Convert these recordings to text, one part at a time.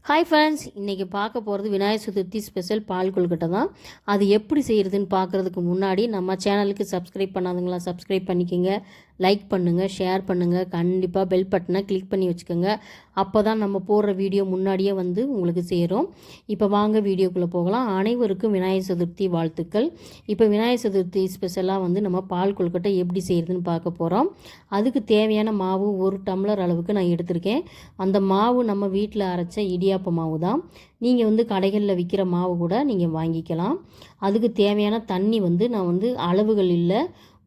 Hi friends, இன்றைக்கி பார்க்க போகிறது விநாயகர் சதுர்த்தி ஸ்பெஷல் பால் கொழுக்கட்டை தான். அது எப்படி செய்கிறதுன்னு பார்க்குறதுக்கு முன்னாடி நம்ம சேனலுக்கு சப்ஸ்கிரைப் பண்ணாதவங்களா சப்ஸ்கிரைப் பண்ணிக்கோங்க, லைக் பண்ணுங்கள், ஷேர் பண்ணுங்கள், கண்டிப்பாக பெல் பட்டனை கிளிக் பண்ணி வச்சுக்கோங்க. அப்போ தான் நம்ம போடுற வீடியோ முன்னாடியே வந்து உங்களுக்கு சேரும். இப்போ வாங்க வீடியோக்குள்ளே போகலாம். அனைவருக்கும் விநாயகர் சதுர்த்தி வாழ்த்துக்கள். இப்போ விநாயகர் சதுர்த்தி ஸ்பெஷலாக வந்து நம்ம பால் கொழுக்கட்டை எப்படி செய்கிறதுன்னு பார்க்க போகிறோம். அதுக்கு தேவையான மாவு 1 டம்ளர் அளவுக்கு நான் எடுத்திருக்கேன். அந்த மாவு நம்ம வீட்டில் அரைச்ச இடியாப்ப மாவு தான். நீங்கள் வந்து கடைகளில் விற்கிற மாவு கூட நீங்கள் வாங்கிக்கலாம். அதுக்கு தேவையான தண்ணி வந்து நான் வந்து அளவுகள் இல்லை,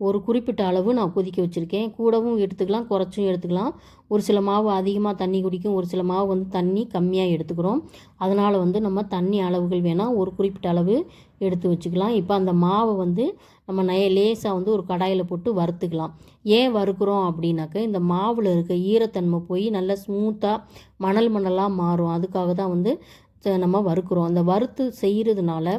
ஒரு குறிப்பிட்ட அளவு நான் கொதிக்க வச்சுருக்கேன். கூடவும் எடுத்துக்கலாம், குறைச்சும் எடுத்துக்கலாம். ஒரு சில மாவு அதிகமாக தண்ணி குடிக்கும், ஒரு சில மாவு வந்து தண்ணி கம்மியாக எடுத்துக்கிறோம். அதனால் வந்து நம்ம தண்ணி அளவுகள் வேணால் ஒரு குறிப்பிட்ட அளவு எடுத்து வச்சுக்கலாம். இப்போ அந்த மாவை வந்து நம்ம லேசாக வந்து ஒரு கடாயில் போட்டு வறுத்துக்கலாம். ஏன் வறுக்கிறோம் அப்படின்னாக்க, இந்த மாவில் இருக்க ஈரத்தன்மை போய் நல்லா ஸ்மூத்தாக மணலாக மாறும். அதுக்காக தான் வந்து நம்ம வறுக்கிறோம். அந்த வறுத்து செய்கிறதுனால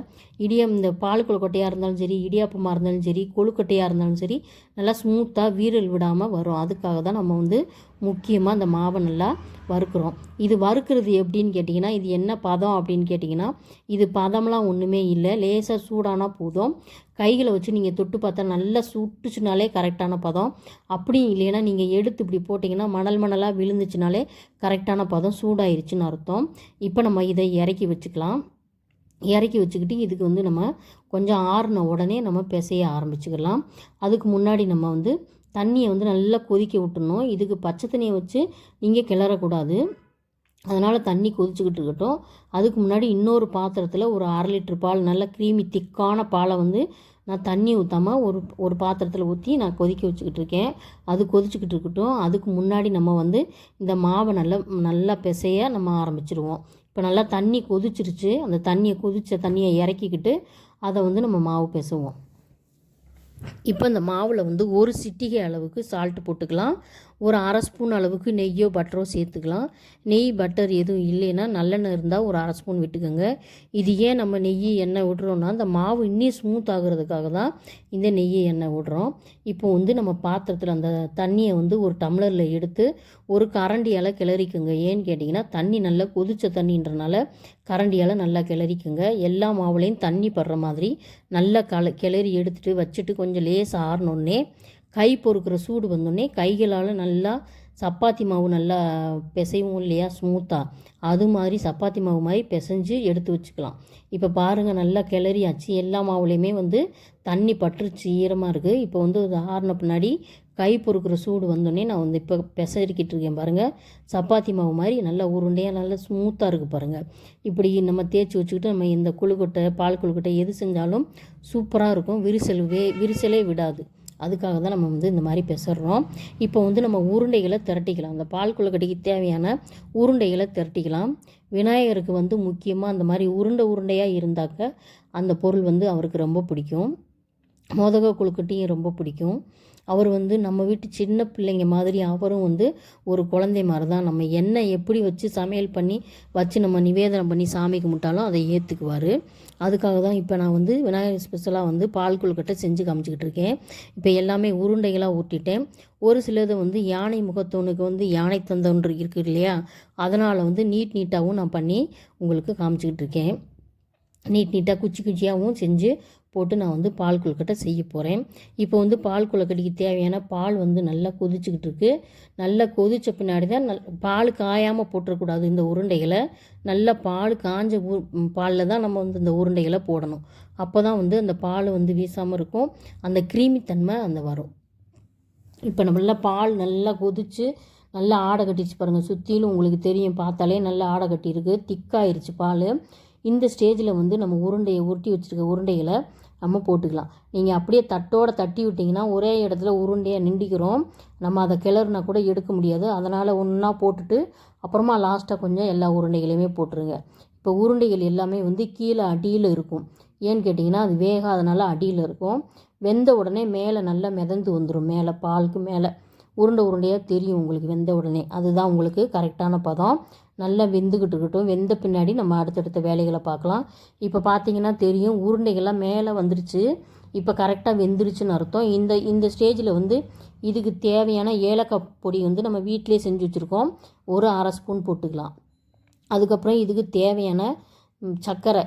இந்த பால் கொழுக்கட்டையாக இருந்தாலும் சரி, இடியாப்பமாக இருந்தாலும் சரி, கொழுக்கட்டையாக இருந்தாலும் சரி, நல்லா ஸ்மூத்தாக வீரல் விடாமல் வரும். அதுக்காக தான் நம்ம வந்து முக்கியமாக அந்த மாவை நல்லா வறுக்கிறோம். இது வறுக்கிறது எப்படின்னு கேட்டிங்கன்னா, இது என்ன பதம் அப்படின்னு கேட்டிங்கன்னா, இது பதம்லாம் ஒன்றுமே இல்லை, லேசாக சூடானா போதும். கைகளை வச்சு நீங்கள் தொட்டு பார்த்தா நல்லா சுட்டுச்சுனாலே கரெக்டான பதம். அப்படியும் இல்லைன்னா நீங்கள் எடுத்து இப்படி போட்டிங்கன்னா மணலாக விழுந்துச்சுனாலே கரெக்டான பதம், சூடாயிருச்சுன்னு அர்த்தம். இப்போ நம்ம இதை இறக்கி வச்சுக்கலாம். இறக்கி வச்சுக்கிட்டு இதுக்கு வந்து நம்ம கொஞ்சம் ஆறின உடனே நம்ம பிசைய ஆரம்பிச்சுக்கலாம். அதுக்கு முன்னாடி நம்ம வந்து தண்ணியை வந்து நல்லா கொதிக்க விட்டுணும். இதுக்கு பச்சை தண்ணியை வச்சு நீங்கள் கிளறக்கூடாது. அதனால் தண்ணி கொதிச்சுக்கிட்டு இருக்கட்டும். அதுக்கு முன்னாடி இன்னொரு பாத்திரத்தில் ஒரு 1/2 லிட்டர் பால், நல்ல க்ரீமி திக்கான பாலை வந்து நான் தண்ணி ஊற்றாமல் ஒரு பாத்திரத்தில் ஊற்றி நான் கொதிக்க வச்சுக்கிட்டு இருக்கேன். அது கொதிச்சுக்கிட்டு இருக்கட்டும். அதுக்கு முன்னாடி நம்ம வந்து இந்த மாவை நல்லா பிசைய நம்ம ஆரம்பிச்சிடுவோம். இப்போ நல்லா தண்ணி கொதிச்சிருச்சு. அந்த கொதித்த தண்ணியை இறக்கிக்கிட்டு அதை வந்து நம்ம மாவு பிசைவோம். இப்போ இந்த மாவில் வந்து ஒரு சிட்டிகை அளவுக்கு சால்ட்டு போட்டுக்கலாம். ஒரு 1/2 ஸ்பூன் அளவுக்கு நெய்யோ பட்டரோ சேர்த்துக்கலாம். நெய் பட்டர் எதுவும் இல்லைன்னா நல்லெண்ணெய் இருந்தால் ஒரு 1/2 ஸ்பூன் விட்டுக்கோங்க. இது ஏன் நம்ம நெய் எண்ணெய் விடுறோன்னா, அந்த மாவு இன்னும் ஸ்மூத் ஆகுறதுக்காக தான் இந்த நெய்யை எண்ணெய் விடுறோம். இப்போ வந்து நம்ம பாத்திரத்தில் அந்த தண்ணியை வந்து ஒரு டம்ளரில் எடுத்து ஒரு கரண்டியால் கிளறிக்குங்க. ஏன்னு கேட்டிங்கன்னா, தண்ணி நல்லா கொதித்த தண்ணின்றனால கரண்டியால் நல்லா கிளறிக்குங்க. எல்லா மாவுலேயும் தண்ணி படுற மாதிரி நல்லா கிளறி எடுத்துகிட்டு வச்சுட்டு கொஞ்சம் லேசாக ஆறினோடனே கை பொறுக்கிற சூடு வந்தோடனே கைகளால் நல்லா சப்பாத்தி மாவு நல்லா பிசைவும் இல்லையா ஸ்மூத்தாக, அது மாதிரி சப்பாத்தி மாவு மாதிரி பிசைஞ்சு எடுத்து வச்சுக்கலாம். இப்போ பாருங்கள், நல்லா கிளறியாச்சு. எல்லா மாவுலேயுமே வந்து தண்ணி பட்டுருச்சு, ஈரமாக இருக்குது. இப்போ வந்து அது ஆறின பின்னாடி கை பொறுக்கிற சூடு வந்தோடனே நான் வந்து இப்போ பிசைறிக்கிட்டு இருக்கேன் பாருங்கள். சப்பாத்தி மாவு மாதிரி நல்லா உருண்டையாக நல்லா ஸ்மூத்தாக இருக்குது பாருங்கள். இப்படி நம்ம தேய்ச்சி வச்சுக்கிட்டு நம்ம இந்த கொழுக்கட்டை, பால் கொழுக்கட்டை எது செஞ்சாலும் சூப்பராக இருக்கும். விரிசலே விடாது. அதுக்காக தான் நம்ம வந்து இந்த மாதிரி பிசைறோம். இப்போ வந்து நம்ம உருண்டைகளை திரட்டிக்கலாம். அந்த பால் கொழுக்கட்டைக்கு தேவையான உருண்டைகளை திரட்டிக்கலாம். விநாயகருக்கு வந்து முக்கியமாக அந்த மாதிரி உருண்டையாக இருந்தாக்க அந்த பொருள் வந்து அவருக்கு ரொம்ப பிடிக்கும். மோதக கொழுக்கட்டையும் ரொம்ப பிடிக்கும். அவர் வந்து நம்ம வீட்டு சின்ன பிள்ளைங்க மாதிரி, அவரும் வந்து ஒரு குழந்தை மாதிரி தான். நம்ம எண்ணெய் எப்படி வச்சு சமையல் பண்ணி வச்சு நம்ம நிவேதனம் பண்ணி சாமி கும்பிட்டாலும் அதை ஏற்றுக்குவார். அதுக்காக தான் இப்போ நான் வந்து விநாயகர் ஸ்பெஷலாக வந்து பால் கொழுக்கட்டை செஞ்சு காமிச்சிக்கிட்டு இருக்கேன். இப்போ எல்லாமே உருண்டைகளாக ஊட்டிட்டேன். ஒரு சிலது வந்து யானை முகத்தோனுக்கு வந்து யானை தந்தொன்று இருக்குது இல்லையா, அதனால் வந்து நீட்டாகவும் நான் பண்ணி உங்களுக்கு காமிச்சிக்கிட்டு இருக்கேன். நீட்டாக குச்சியாகவும் செஞ்சு போட்டு நான் வந்து பால் கொழுக்கட்டை செய்ய போகிறேன். இப்போ வந்து பால் கொழுக்கட்டைக்கு தேவையான பால் வந்து நல்லா கொதிச்சுக்கிட்டு இருக்குது. நல்லா கொதித்த பின்னாடி தான் பால் காயாமல் போட்டுறக்கூடாது. இந்த உருண்டைகளை நல்லா பால் காஞ்ச பாலில் தான் நம்ம வந்து இந்த உருண்டைகளை போடணும். அப்போ தான் வந்து அந்த பால் வந்து வீசாமல் இருக்கும், அந்த க்ரீமித்தன்மை அந்த வரும். இப்போ நல்லா பால் நல்லா கொதித்து நல்லா ஆடை கட்டிச்சு பாருங்கள். சுற்றிலும் உங்களுக்கு தெரியும், பார்த்தாலே நல்லா ஆடை கட்டியிருக்கு, திக்காயிருச்சு பால். இந்த ஸ்டேஜில் வந்து நம்ம உருட்டி வச்சுருக்க உருண்டைகளை நம்ம போட்டுக்கலாம். நீங்கள் அப்படியே தட்டோடு தட்டி விட்டிங்கன்னா ஒரே இடத்துல உருண்டையாக நிண்டிக்கிறோம். நம்ம அதை கிளறுனா கூட எடுக்க முடியாது. அதனால் ஒன்றா போட்டுட்டு அப்புறமா லாஸ்ட்டாக கொஞ்சம் எல்லா உருண்டைகளையுமே போட்டுருங்க. இப்போ உருண்டைகள் எல்லாமே வந்து கீழே அடியில் இருக்கும். ஏன்னு கேட்டிங்கன்னா, அது வேகாதனால அடியில் இருக்கும். வெந்த உடனே மேலே நல்லா மிதந்து வந்துடும். மேலே பாலுக்கு மேலே உருண்டையாக தெரியும் உங்களுக்கு வெந்த உடனே. அதுதான் உங்களுக்கு கரெக்டான பதம். நல்லா வெந்துக்கிட்டு இருக்கட்டும். வெந்த பின்னாடி நம்ம அடுத்தடுத்த வேலைகளை பார்க்கலாம். இப்போ பார்த்தீங்கன்னா தெரியும், உருண்டைகள்லாம் மேலே வந்துருச்சு. இப்போ கரெக்டாக வெந்துருச்சுன்னு அர்த்தம். இந்த ஸ்டேஜில் வந்து இதுக்கு தேவையான ஏலக்காய் பொடி வந்து நம்ம வீட்டிலே செஞ்சு வச்சுருக்கோம். ஒரு 1/2 ஸ்பூன் போட்டுக்கலாம். அதுக்கப்புறம் இதுக்கு தேவையான சர்க்கரை,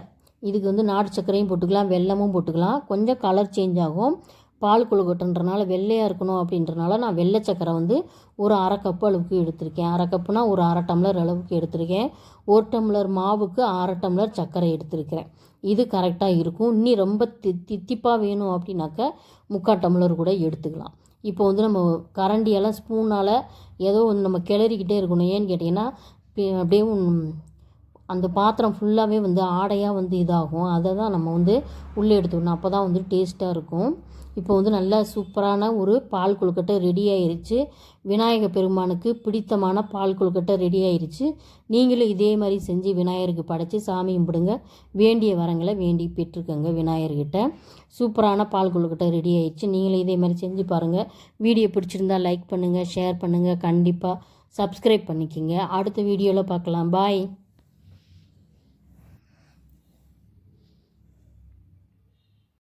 இதுக்கு வந்து நாட்டு சர்க்கரையும் போட்டுக்கலாம், வெல்லமும் போட்டுக்கலாம். கொஞ்சம் கலர் சேஞ்ச் ஆகும். பால் கொழுக்கட்டைன்றனால வெள்ளையாக இருக்கணும் அப்படின்றனால நான் வெள்ளை சர்க்கரை வந்து ஒரு அரை கப்பு அளவுக்கு எடுத்திருக்கேன். அரை கப்புனா ஒரு அரை டம்ளர் அளவுக்கு எடுத்திருக்கேன். 1 டம்ளர் மாவுக்கு அரை டம்ளர் சர்க்கரை எடுத்திருக்கிறேன். இது கரெக்டாக இருக்கும். இன்னி ரொம்ப தித்திப்பாக வேணும் அப்படின்னாக்க 3/4 டம்ளர் கூட எடுத்துக்கலாம். இப்போ வந்து நம்ம கரண்டியெல்லாம் ஸ்பூனால் ஏதோ ஒன்று நம்ம கிளறிக்கிட்டே இருக்கணும். ஏன்னு கேட்டிங்கன்னா அப்படியே அந்த பாத்திரம் ஃபுல்லாகவே வந்து ஆடையாக வந்து இதாகும். அதை தான் நம்ம வந்து உள்ளே எடுத்துக்கணும். அப்போ தான் வந்து டேஸ்ட்டாக இருக்கும். இப்போ வந்து நல்லா சூப்பரான ஒரு பால் கொழுக்கட்டை ரெடி ஆயிருச்சு. விநாயக பெருமானுக்கு பிடித்தமான பால் கொழுக்கட்டை ரெடி ஆயிருச்சு. நீங்களும் இதே மாதிரி செஞ்சு விநாயகருக்கு படைச்சி சாமி கும்பிடுங்க. வேண்டிய வரங்களை வேண்டி பெற்றுக்கோங்க விநாயகர்கிட்ட. சூப்பரான பால் கொழுக்கட்டை ரெடி ஆயிடுச்சு. நீங்களும் இதே மாதிரி செஞ்சு பாருங்கள். வீடியோ பிடிச்சிருந்தா லைக் பண்ணுங்கள், ஷேர் பண்ணுங்கள், கண்டிப்பாக சப்ஸ்கிரைப் பண்ணிக்கோங்க. அடுத்த வீடியோவில் பார்க்கலாம். பாய்.